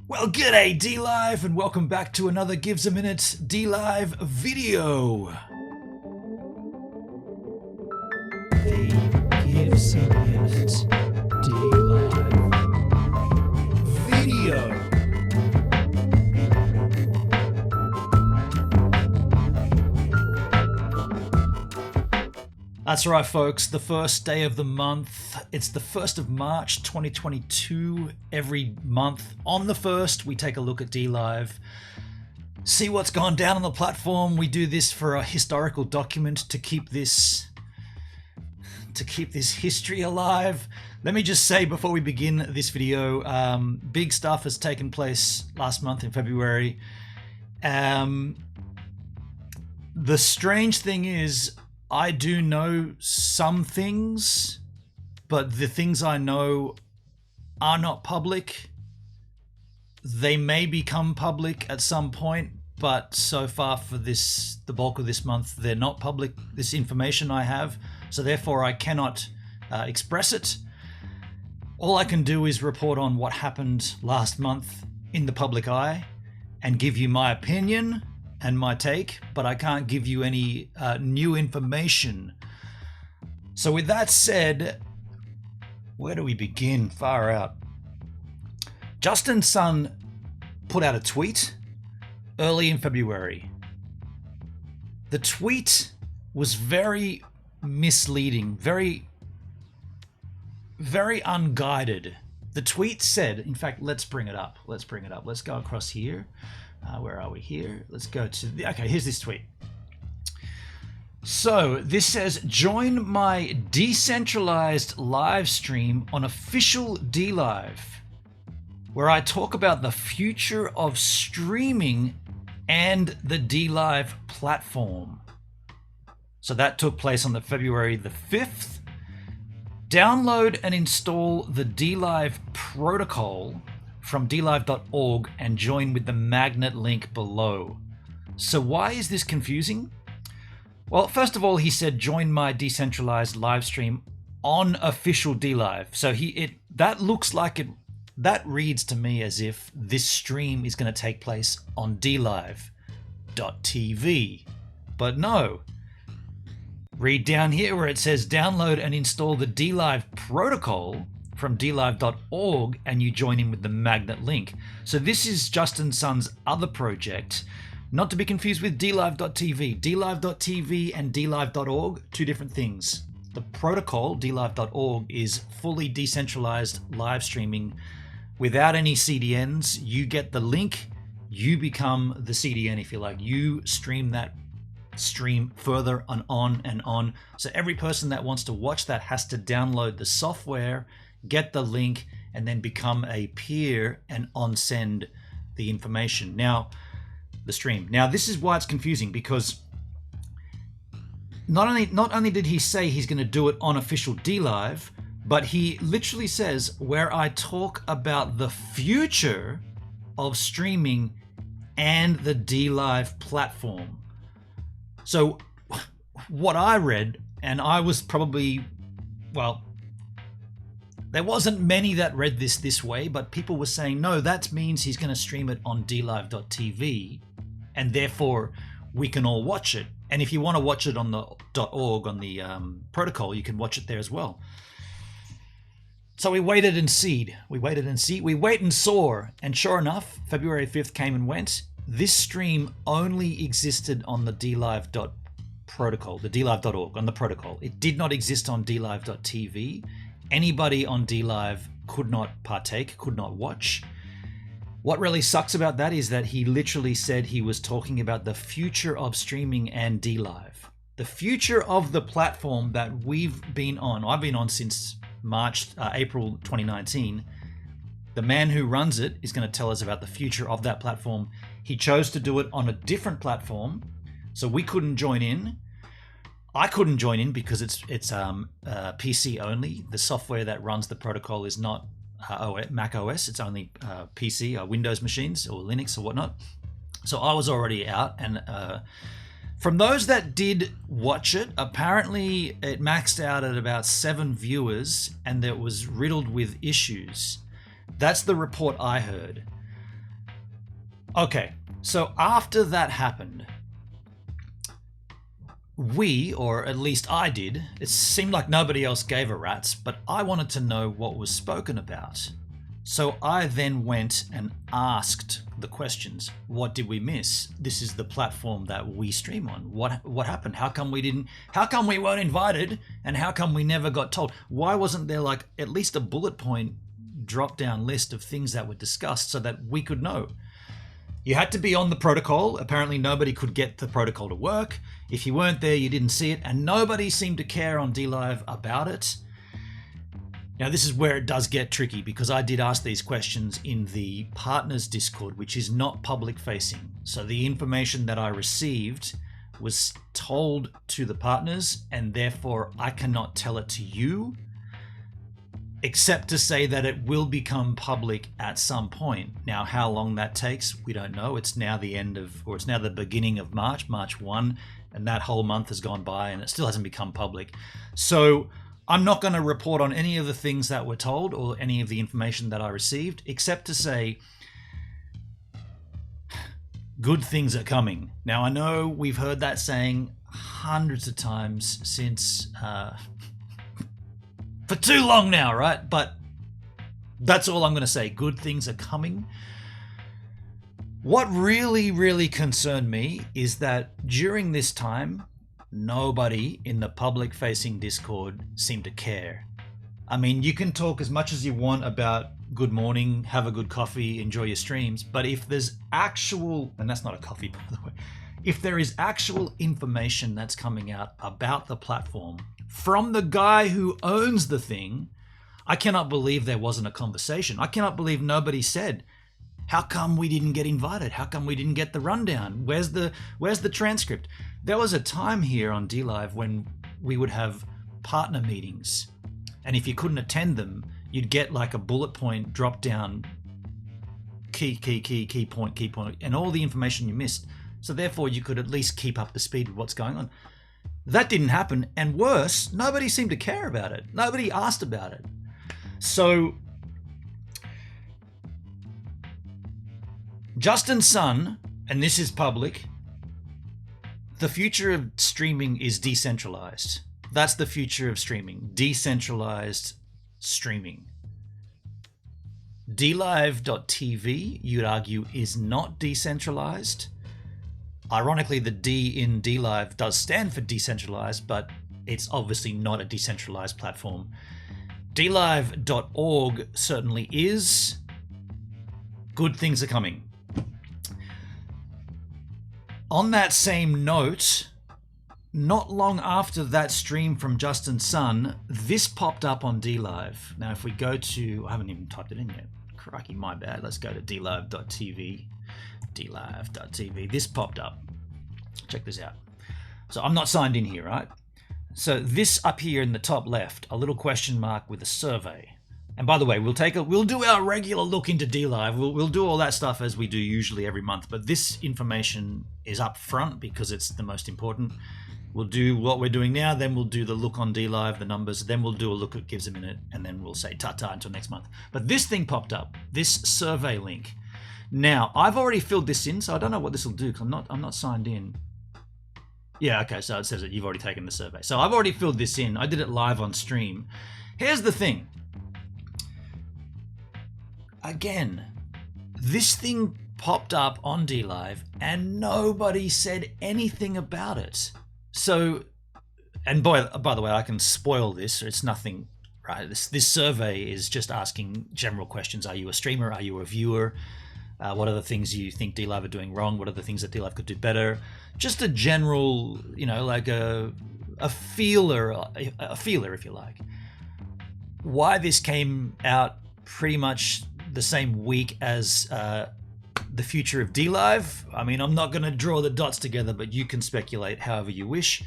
Well, g'day DLive, and welcome back to another GivesAMinute DLive video. The GivesAMinute DLive video. That's right, folks, the first day of the month. It's the 1st of March 2022. Every month on the 1st, we take a look at DLive, see what's gone down on the platform. We do this for a historical document to keep this history alive. Let me just say before we begin this video, big stuff has taken place last month in February. The strange thing is, I do know some things, but the things I know are not public. They may become public at some point, but so far for the bulk of this month, they're not public, this information I have, so therefore I cannot express it. All I can do is report on what happened last month in the public eye and give you my opinion and my take, but I can't give you any new information. So with that said, where do we begin? Far out. Justin Sun put out a tweet early in February. The tweet was very misleading, very unguided. The tweet said, in fact, let's bring it up. Let's go across here. Where are we here? Let's go to okay, here's this tweet. So this says, join my decentralized live stream on official DLive, where I talk about the future of streaming and the DLive platform. So that took place on the February the 5th. Download and install the DLive protocol from DLive.org and join with the magnet link below. So why is this confusing? Well, first of all, he said join my decentralized live stream on official DLive. So that reads to me as if this stream is going to take place on DLive.tv. But no. Read down here where it says download and install the DLive protocol from DLive.org and you join in with the magnet link. So this is Justin Sun's other project, not to be confused with DLive.tv. DLive.tv and DLive.org, two different things. The protocol, DLive.org, is fully decentralized live streaming without any CDNs. You get the link, you become the CDN if you like. You stream that stream further and on and on. So every person that wants to watch that has to download the software, get the link, and then become a peer and on-send the information. Now, the stream. Now, this is why it's confusing, because not only did he say he's going to do it on official DLive, but he literally says where I talk about the future of streaming and the DLive platform. So what I read, and I was probably, well, there wasn't many that read this way, but people were saying, no, that means he's going to stream it on DLive.tv, and therefore we can all watch it. And if you want to watch it on the .org, on the protocol, you can watch it there as well. So we waited and see. We wait and saw. And sure enough, February 5th came and went. This stream only existed on the DLive protocol, the DLive.org, on the protocol. It did not exist on DLive.tv. Anybody on DLive could not partake, could not watch. What really sucks about that is that he literally said he was talking about the future of streaming and DLive. The future of the platform that we've been on. I've been on since April 2019. The man who runs it is going to tell us about the future of that platform. He chose to do it on a different platform, so we couldn't join in. I couldn't join in because it's PC only. The software that runs the protocol is not Mac OS. It's only PC or Windows machines or Linux or whatnot. So I was already out, and from those that did watch it, apparently it maxed out at about 7 viewers, and it was riddled with issues. That's the report I heard. Okay, so after that happened, we, or at least I did, it seemed like nobody else gave a rat's, but I wanted to know what was spoken about. So I then went and asked the questions. What did we miss? This is the platform that we stream on. What happened? How come we weren't invited? And how come we never got told? Why wasn't there like at least a bullet point drop down list of things that were discussed so that we could know? You had to be on the protocol. Apparently nobody could get the protocol to work. If you weren't there, you didn't see it, and nobody seemed to care on DLive about it. Now, this is where it does get tricky, because I did ask these questions in the partners Discord, which is not public facing. So the information that I received was told to the partners, and therefore I cannot tell it to you, except to say that it will become public at some point. Now, how long that takes, we don't know. It's now it's now the beginning of March 1, and that whole month has gone by and it still hasn't become public. So I'm not going to report on any of the things that were told or any of the information that I received, except to say good things are coming. Now, I know we've heard that saying hundreds of times since for too long now, right? But that's all I'm going to say. Good things are coming. What really, really concerned me is that during this time, nobody in the public-facing Discord seemed to care. I mean, you can talk as much as you want about good morning, have a good coffee, enjoy your streams, but if there's actual, and that's not a coffee, by the way, if there is actual information that's coming out about the platform from the guy who owns the thing, I cannot believe there wasn't a conversation. I cannot believe nobody said, how come we didn't get invited? How come we didn't get the rundown? Where's the transcript? There was a time here on DLive when we would have partner meetings, and if you couldn't attend them, you'd get like a bullet point drop down, key point, and all the information you missed. So therefore you could at least keep up to speed with what's going on. That didn't happen, and worse, nobody seemed to care about it. Nobody asked about it. So Justin's son, and this is public, the future of streaming is decentralized. That's the future of streaming. Decentralized streaming. DLive.tv, you'd argue, is not decentralized. Ironically, the D in DLive does stand for decentralized, but it's obviously not a decentralized platform. DLive.org certainly is. Good things are coming. On that same note, not long after that stream from Justin's son, this popped up on DLive. Now, if we go to, I haven't even typed it in yet. Crikey, my bad. Let's go to DLive.tv. DLive.tv. This popped up. Check this out. So I'm not signed in here, right? So this up here in the top left, a little question mark with a survey. And by the way, we'll do our regular look into DLive. We'll do all that stuff as we do usually every month. But this information is up front because it's the most important. We'll do what we're doing now, then we'll do the look on DLive, the numbers, then we'll do a look at GivesAMinute, and then we'll say ta-ta until next month. But this thing popped up, this survey link. Now, I've already filled this in, so I don't know what this will do because I'm not signed in. Yeah, okay, so it says that you've already taken the survey. So I've already filled this in. I did it live on stream. Here's the thing. Again, this thing popped up on DLive and nobody said anything about it. So, and by the way, I can spoil this. It's nothing, right? This survey is just asking general questions. Are you a streamer? Are you a viewer? What are the things you think DLive are doing wrong? What are the things that DLive could do better? Just a general, like a feeler, if you like. Why this came out pretty much the same week as the future of DLive. I mean, I'm not going to draw the dots together, but you can speculate however you wish.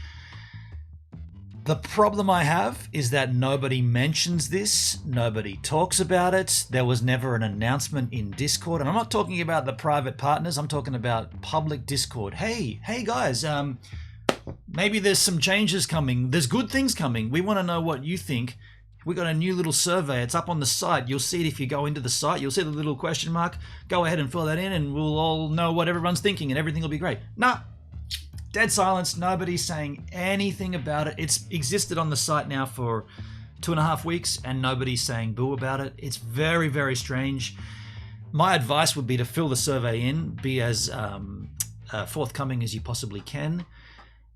The problem I have is that nobody mentions this. Nobody talks about it. There was never an announcement in Discord. And I'm not talking about the private partners. I'm talking about public Discord. Hey guys, maybe there's some changes coming. There's good things coming. We want to know what you think. We got a new little survey. It's up on the site. You'll see it if you go into the site. You'll see the little question mark. Go ahead and fill that in and we'll all know what everyone's thinking and everything will be great. Nah, dead silence. Nobody's saying anything about it. It's existed on the site now for 2.5 weeks and nobody's saying boo about it. It's very, very strange. My advice would be to fill the survey in, be as forthcoming as you possibly can.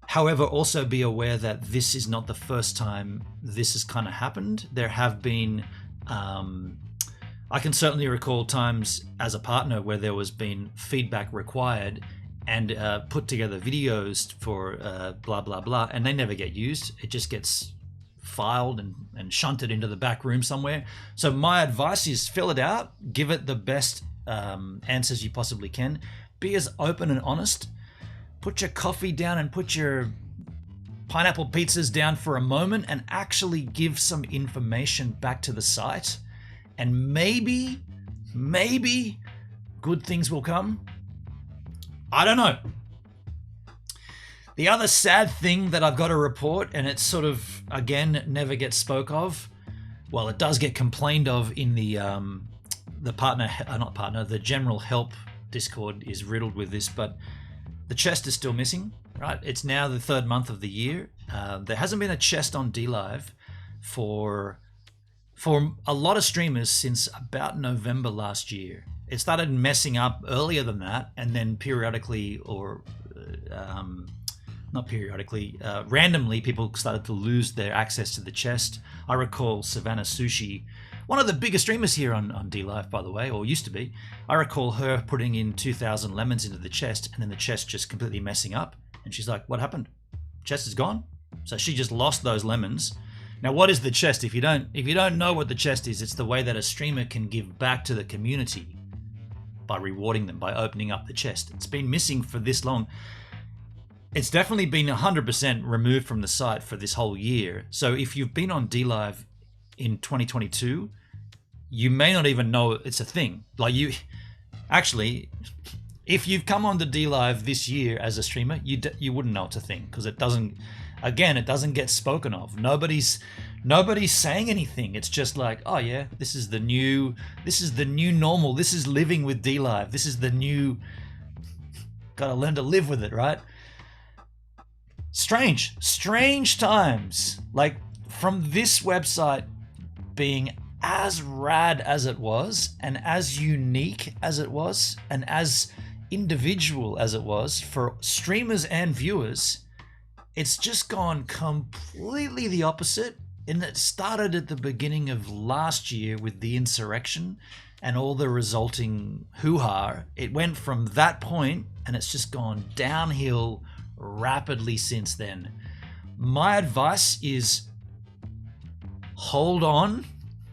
However, also be aware that this is not the first time this has kind of happened. There have been, I can certainly recall times as a partner where there was been feedback required and put together videos for blah, blah, blah, and they never get used. It just gets filed and shunted into the back room somewhere. So my advice is fill it out, give it the best answers you possibly can. Be as open and honest. Put your coffee down and put your pineapple pizzas down for a moment and actually give some information back to the site. And maybe good things will come. I don't know. The other sad thing that I've got to report, and it's sort of, again, never gets spoke of. Well, it does get complained of in the the general help Discord is riddled with this, but the chest is still missing, right? It's now the 3rd month of the year. There hasn't been a chest on DLive for a lot of streamers since about November last year. It started messing up earlier than that, and then periodically, or not periodically, randomly, people started to lose their access to the chest. I recall Savannah Sushi, one of the biggest streamers here on DLive, by the way, or used to be. I recall her putting in 2,000 lemons into the chest and then the chest just completely messing up. And she's like, what happened? Chest is gone? So she just lost those lemons. Now, what is the chest? If you don't know what the chest is, it's the way that a streamer can give back to the community by rewarding them, by opening up the chest. It's been missing for this long. It's definitely been 100% removed from the site for this whole year. So if you've been on DLive in 2022, you may not even know it's a thing. Like actually, if you've come on to DLive this year as a streamer, you wouldn't know it's a thing because it doesn't get spoken of. Nobody's saying anything. It's just like, oh yeah, this is the new normal. This is living with DLive. This is the new, gotta learn to live with it, right? Strange times. Like, from this website being as rad as it was, and as unique as it was, and as individual as it was for streamers and viewers, it's just gone completely the opposite. And it started at the beginning of last year with the insurrection and all the resulting hoo-ha. It went from that point and it's just gone downhill rapidly since then. My advice is hold on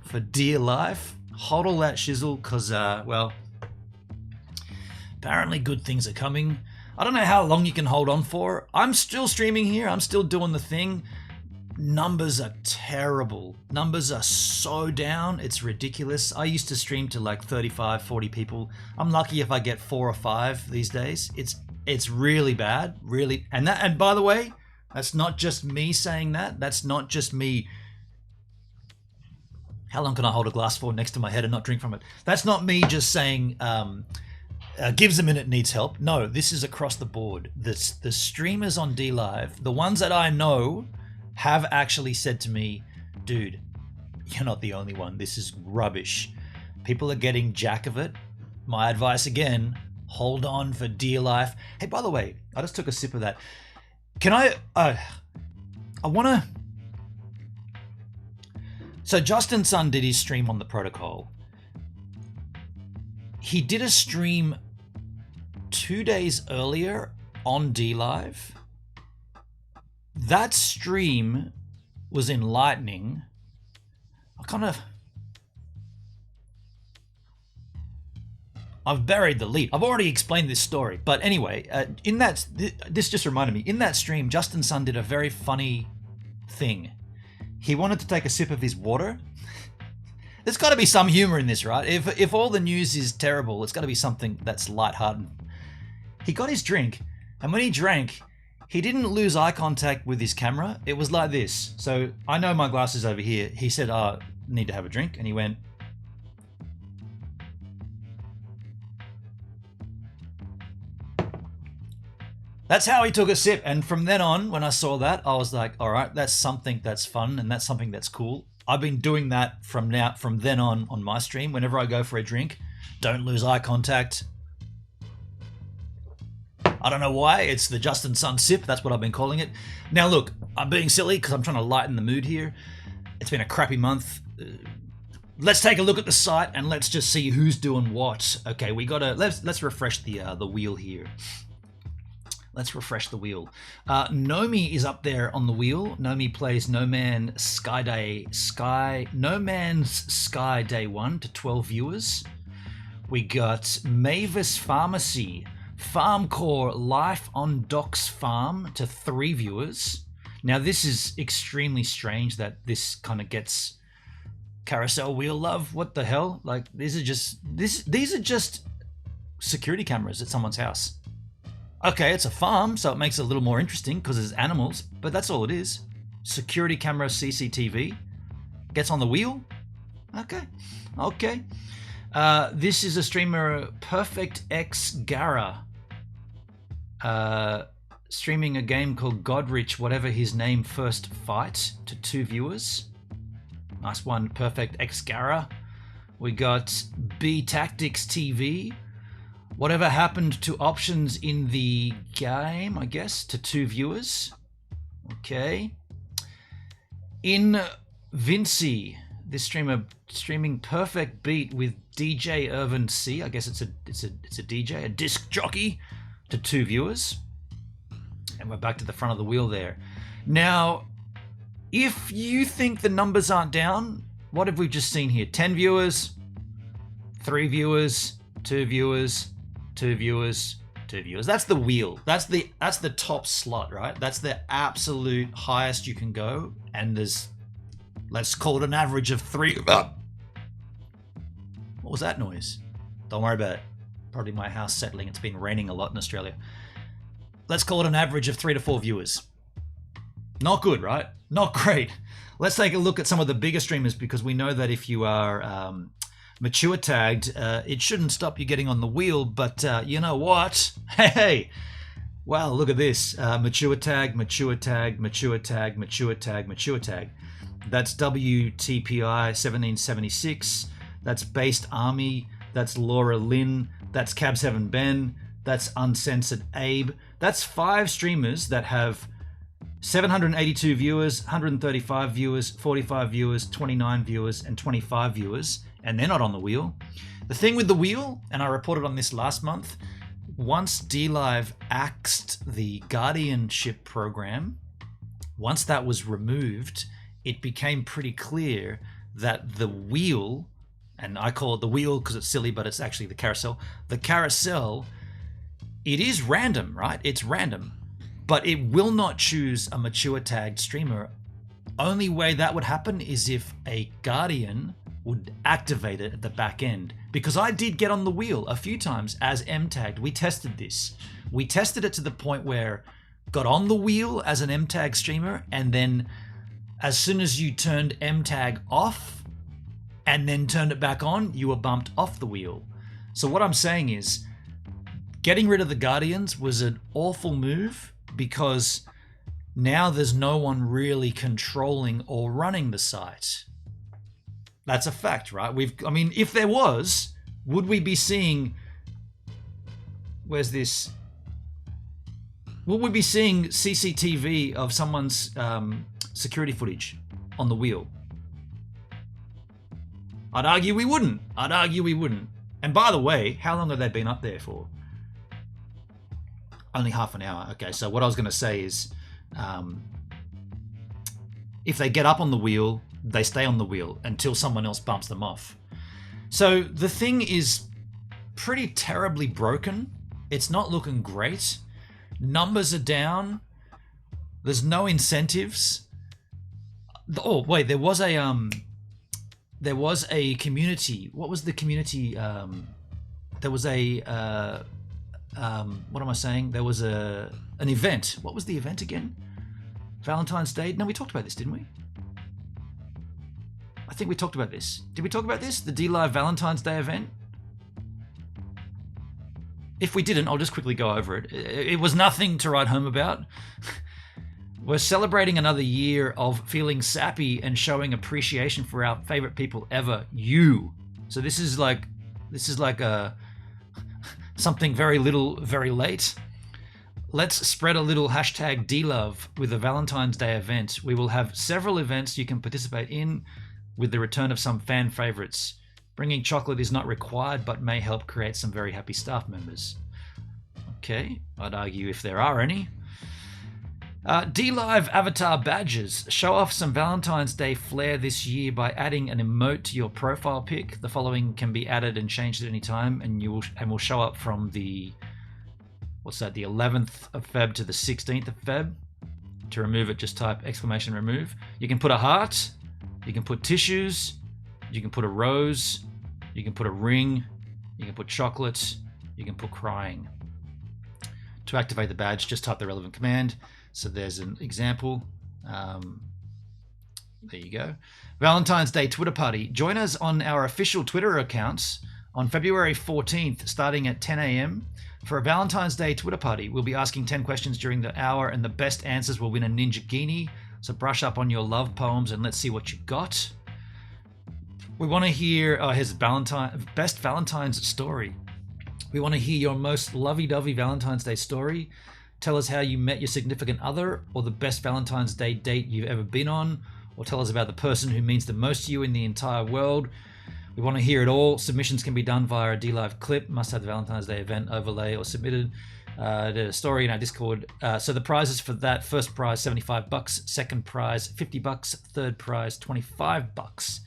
for dear life. Hodl that shizzle because, well, apparently good things are coming. I don't know how long you can hold on for. I'm still streaming here. I'm still doing the thing. Numbers are terrible. Numbers are so down. It's ridiculous. I used to stream to like 35, 40 people. I'm lucky if I get 4 or 5 these days. It's really bad, really. And by the way, that's not just me saying that. That's not just me. How long can I hold a glass for next to my head and not drink from it? That's not me just saying GivesAMinute needs help. No, this is across the board. The streamers on DLive, the ones that I know, have actually said to me, dude, you're not the only one. This is rubbish. People are getting jack of it. My advice again, hold on for dear life. Hey, by the way, I just took a sip of that. Can I want to... So Justin Sun did his stream on the protocol. He did a stream 2 days earlier on DLive. That stream was enlightening. I've buried the lead. I've already explained this story. But anyway, this just reminded me. In that stream, Justin Sun did a very funny thing. He wanted to take a sip of his water. There's got to be some humor in this, right? If all the news is terrible, it's got to be something that's lighthearted. He got his drink, and when he drank, He didn't lose eye contact with his camera. It was like this. So I know my glasses over here. He said, need to have a drink. And he went. That's how he took a sip. And from then on, when I saw that, I was like, all right, that's something that's fun and that's something that's cool. I've been doing that from then on my stream. Whenever I go for a drink, don't lose eye contact. I don't know why. It's the Justin Sun sip. That's what I've been calling it. Now, look, I'm being silly because I'm trying to lighten the mood here. It's been a crappy month. Let's take a look at the site and let's just see who's doing what. Okay, we gotta let's refresh the wheel here. Let's refresh the wheel. Nomi is up there on the wheel. Nomi plays No Man's Sky Day 1 to 12 viewers. We got Mavis Pharmacy, Farmcore Life on Doc's Farm to 3 viewers. Now this is extremely strange that this kind of gets carousel wheel love. What the hell? Like these are just security cameras at someone's house. Okay, it's a farm, so it makes it a little more interesting because there's animals, but that's all it is. Security camera CCTV. Gets on the wheel. Okay. This is a streamer, Perfect X Gara. Streaming a game called Godrich, whatever his name, First Fight to 2 viewers. Nice one, Perfect X Gara. We got B Tactics TV. Whatever happened to options in the game, I guess, to 2 viewers. Okay. In Vinci, this streamer streaming Perfect Beat with DJ Irvin C. I guess it's a DJ, a disc jockey, to 2 viewers. And we're back to the front of the wheel there. Now, if you think the numbers aren't down, what have we just seen here? 10 viewers, 3 viewers, 2 viewers, 2 viewers, 2 viewers. That's the wheel. That's the top slot, right? That's the absolute highest you can go. And there's, let's call it an average of 3. What was that noise? Don't worry about it. Probably my house settling. It's been raining a lot in Australia. Let's call it an average of 3 to 4 viewers. Not good, right? Not great. Let's take a look at some of the bigger streamers because we know that if you are mature tagged, it shouldn't stop you getting on the wheel, but you know what? Hey, wow, look at this. Mature tag, mature tag, mature tag, mature tag, mature tag. That's WTPI 1776. That's Based Army. That's Laura Lynn. That's Cab7 Ben. That's Uncensored Abe. That's 5 streamers that have 782 viewers, 135 viewers, 45 viewers, 29 viewers, and 25 viewers. And they're not on the wheel. The thing with the wheel, and I reported on this last month, once DLive axed the guardianship program, once that was removed, it became pretty clear that the wheel, and I call it the wheel because it's silly, but it's actually the carousel. The carousel, it is random, right? It's random, but it will not choose a mature tagged streamer. Only way that would happen is if a guardian would activate it at the back end, because I did get on the wheel a few times as M-tagged. We tested this. We tested it to the point where got on the wheel as an M-tag streamer, and then as soon as you turned M-tag off and then turned it back on, you were bumped off the wheel. So what I'm saying is getting rid of the guardians was an awful move because now there's no one really controlling or running the site. That's a fact, right? I mean, if there was, would we be seeing, where's this? Would we be seeing CCTV of someone's security footage on the wheel? I'd argue we wouldn't. And by the way, how long have they been up there for? Only half an hour. Okay, so what I was going to say is, if they get up on the wheel, they stay on the wheel until someone else bumps them off. So the thing is pretty terribly broken. It's not looking great. Numbers are down. There's no incentives. Oh wait, there was a community. What was the community? There was a what am I saying? There was an event. What was the event again? Valentine's Day? No, we talked about this, didn't we? I think we talked about this. Did we talk about this? The DLive Valentine's Day event? If we didn't, I'll just quickly go over it. It was nothing to write home about. We're celebrating another year of feeling sappy and showing appreciation for our favorite people ever, you. So this is like a something very little, very late. Let's spread a little hashtag DLove with the Valentine's Day event. We will have several events you can participate in with the return of some fan favorites. Bringing chocolate is not required, but may help create some very happy staff members. Okay, I'd argue if there are any. DLive avatar badges. Show off some Valentine's Day flair this year by adding an emote to your profile pic. The following can be added and changed at any time, and will show up from the the 11th of Feb to the 16th of Feb. To remove it, just type exclamation remove. You can put a heart. You can put tissues. You can put a rose. You can put a ring. You can put chocolate. You can put crying. To activate the badge, just type the relevant command. So there's an example. There you go. Valentine's Day Twitter party. Join us on our official Twitter accounts on February 14th, starting at 10 a.m. For a Valentine's Day Twitter party. We'll be asking 10 questions during the hour, and the best answers will win a Ninja Guinea. So brush up on your love poems and let's see what you got. We want to hear his best Valentine's story. We want to hear your most lovey-dovey Valentine's Day story. Tell us how you met your significant other, or the best Valentine's Day date you've ever been on, or tell us about the person who means the most to you in the entire world. We want to hear it all. Submissions can be done via a DLive clip. Must have the Valentine's Day event overlay or submitted. The story in our Discord. So the prizes for that: first prize $75, second prize $50, third prize $25.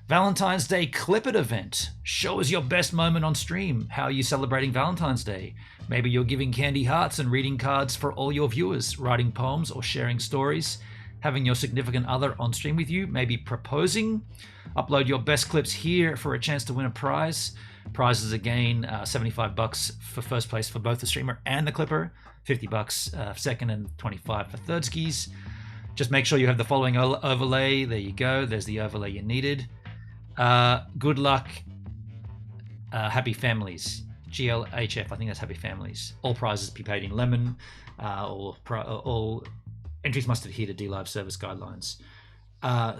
Valentine's Day Clip It event. Show us your best moment on stream. How are you celebrating Valentine's Day? Maybe you're giving candy hearts and reading cards for all your viewers, writing poems or sharing stories, having your significant other on stream with you, maybe proposing. Upload your best clips here for a chance to win a prize. Prizes again, $75 for first place for both the streamer and the clipper, $50 second, and $25 for third skis. Just make sure you have the following overlay. There you go. There's the overlay you needed. Good luck. Happy families. GLHF, I think that's happy families. All prizes be paid in lemon. All entries must adhere to DLive service guidelines.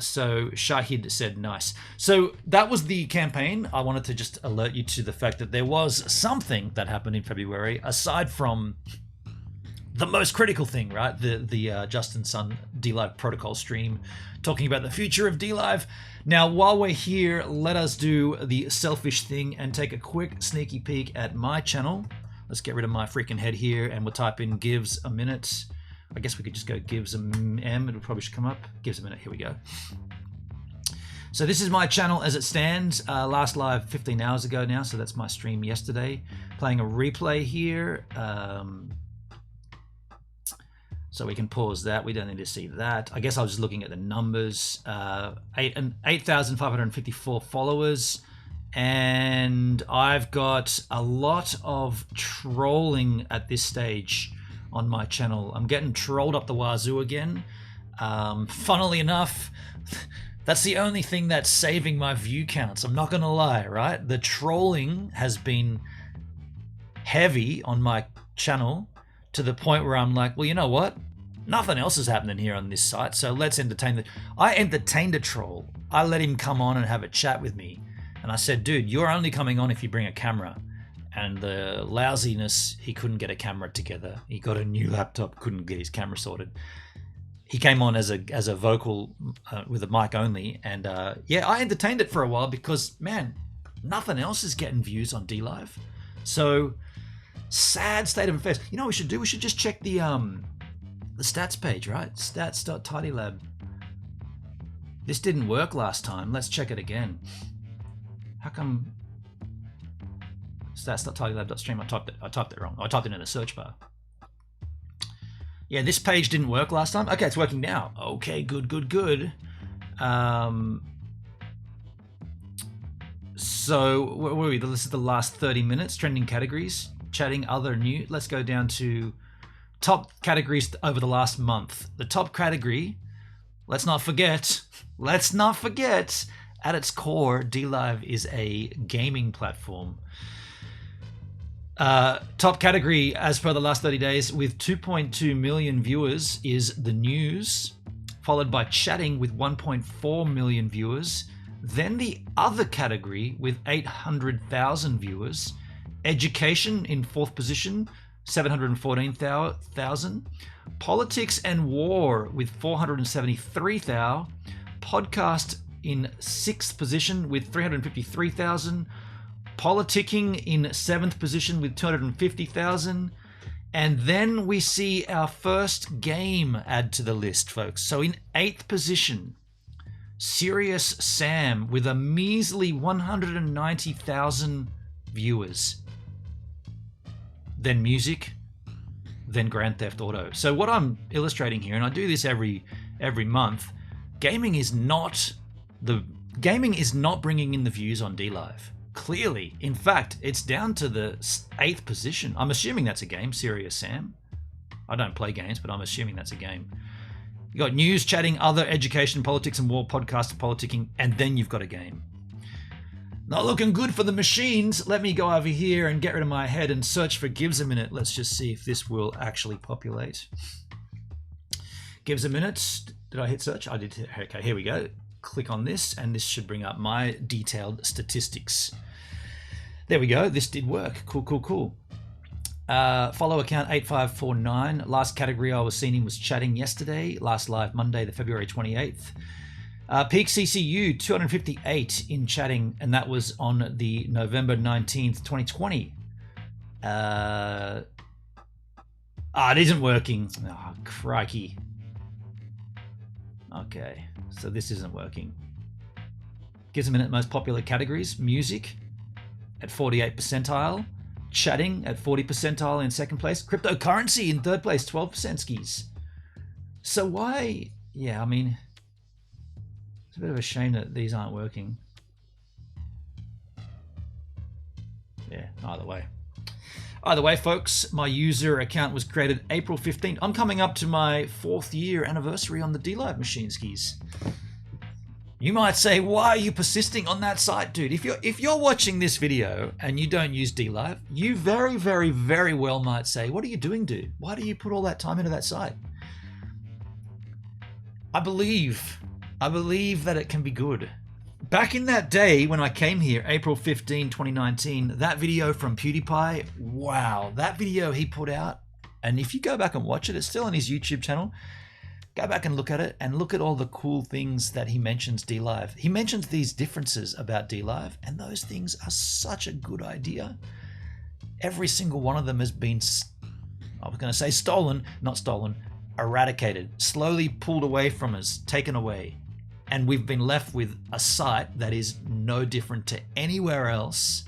So Shahid said nice. So that was the campaign. I wanted to just alert you to the fact that there was something that happened in February, aside from the most critical thing, right? The Justin Sun DLive protocol stream talking about the future of DLive. Now, while we're here, let us do the selfish thing and take a quick sneaky peek at my channel. Let's get rid of my freaking head here, and we'll type in GivesAMinute. I guess we could just go GivesAM. It probably should come up. GivesAMinute. Here we go. So this is my channel as it stands. Last live 15 hours ago now, so that's my stream yesterday. Playing a replay here. So we can pause that. We don't need to see that. I guess I was just looking at the numbers. 8,554 followers. And I've got a lot of trolling at this stage on my channel. I'm getting trolled up the wazoo again. Funnily enough, that's the only thing that's saving my view counts. I'm not gonna lie, right? The trolling has been heavy on my channel to the point where I'm like, well, you know what? Nothing else is happening here on this site, so let's entertain the... I entertained a troll. I let him come on and have a chat with me. And I said, dude, you're only coming on if you bring a camera. And the lousiness, he couldn't get a camera together. He got a new laptop, couldn't get his camera sorted. He came on as a vocal with a mic only. And yeah, I entertained it for a while because, man, nothing else is getting views on DLive. So... sad state of affairs. You know what we should do? We should just check the stats page, right? Stats.tidylab. This didn't work last time. Let's check it again. How come stats.tidylab.stream? I typed it wrong. I typed it in the search bar. Yeah, this page didn't work last time. Okay, it's working now. Okay, good. So where were we? This is the last 30 minutes. Trending categories. chatting, other new. Let's go down to top categories over the last month. The top category, let's not forget, at its core, DLive is a gaming platform. Top category as per the last 30 days with 2.2 million viewers is the news, followed by chatting with 1.4 million viewers. Then the other category with 800,000 viewers. Education in 4th position, 714,000. Politics and war with 473,000. Podcast in 6th position with 353,000. Politicking in 7th position with 250,000. And then we see our first game add to the list, folks. So in 8th position, Serious Sam with a measly 190,000 viewers. Then music, then Grand Theft Auto. So what I'm illustrating here, and I do this every month, gaming is not bringing in the views on DLive. Clearly, in fact, it's down to the 8th position. I'm assuming that's a game, Serious Sam. I don't play games, but I'm assuming that's a game. You got news, chatting, other, education, politics and war, podcast, politicking, and then you've got a game. Not looking good for the machines. Let me go over here and get rid of my head and search for GivesAMinute. Let's just see if this will actually populate. GivesAMinute. Did I hit search? I did. Okay, here we go. Click on this and this should bring up my detailed statistics. There we go. This did work. Cool. Follow account 8549. Last category I was seeing him was chatting yesterday. Last live Monday, the February 28th. Peak CCU 258 in chatting, and that was on the November 19th, 2020. It isn't working. Oh, crikey. Okay, so this isn't working. GivesAMinute most popular categories: music at 48 percentile, chatting at 40 percentile in 2nd place, cryptocurrency in 3rd place, 12% skis. So why? Yeah, I mean, it's a bit of a shame that these aren't working. Yeah, either way. Either way, folks, my user account was created April 15th. I'm coming up to my 4th year anniversary on the DLive machine skis. You might say, why are you persisting on that site, dude? If you're watching this video and you don't use DLive, you very, very, very well might say, what are you doing, dude? Why do you put all that time into that site? I believe that it can be good. Back in that day when I came here, April 15, 2019, that video from PewDiePie, wow, that video he put out, and if you go back and watch it, it's still on his YouTube channel. Go back and look at it and look at all the cool things that he mentions DLive. He mentions these differences about DLive, and those things are such a good idea. Every single one of them has been, I was going to say stolen, not stolen, eradicated, slowly pulled away from us, taken away. And we've been left with a site that is no different to anywhere else,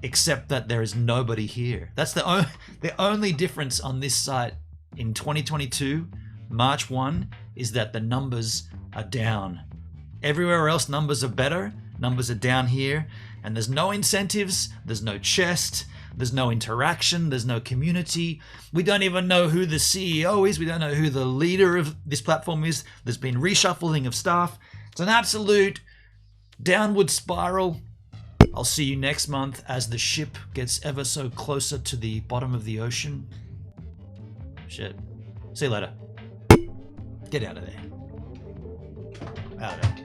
except that there is nobody here. That's the only difference on this site in 2022, March 1, is that the numbers are down. Everywhere else, numbers are better. Numbers are down here, and there's no incentives, there's no chest, there's no interaction, there's no community. We don't even know who the CEO is. We don't know who the leader of this platform is. There's been reshuffling of staff. It's an absolute downward spiral. I'll see you next month as the ship gets ever so closer to the bottom of the ocean. Shit. See you later. Get out of there. Out of there.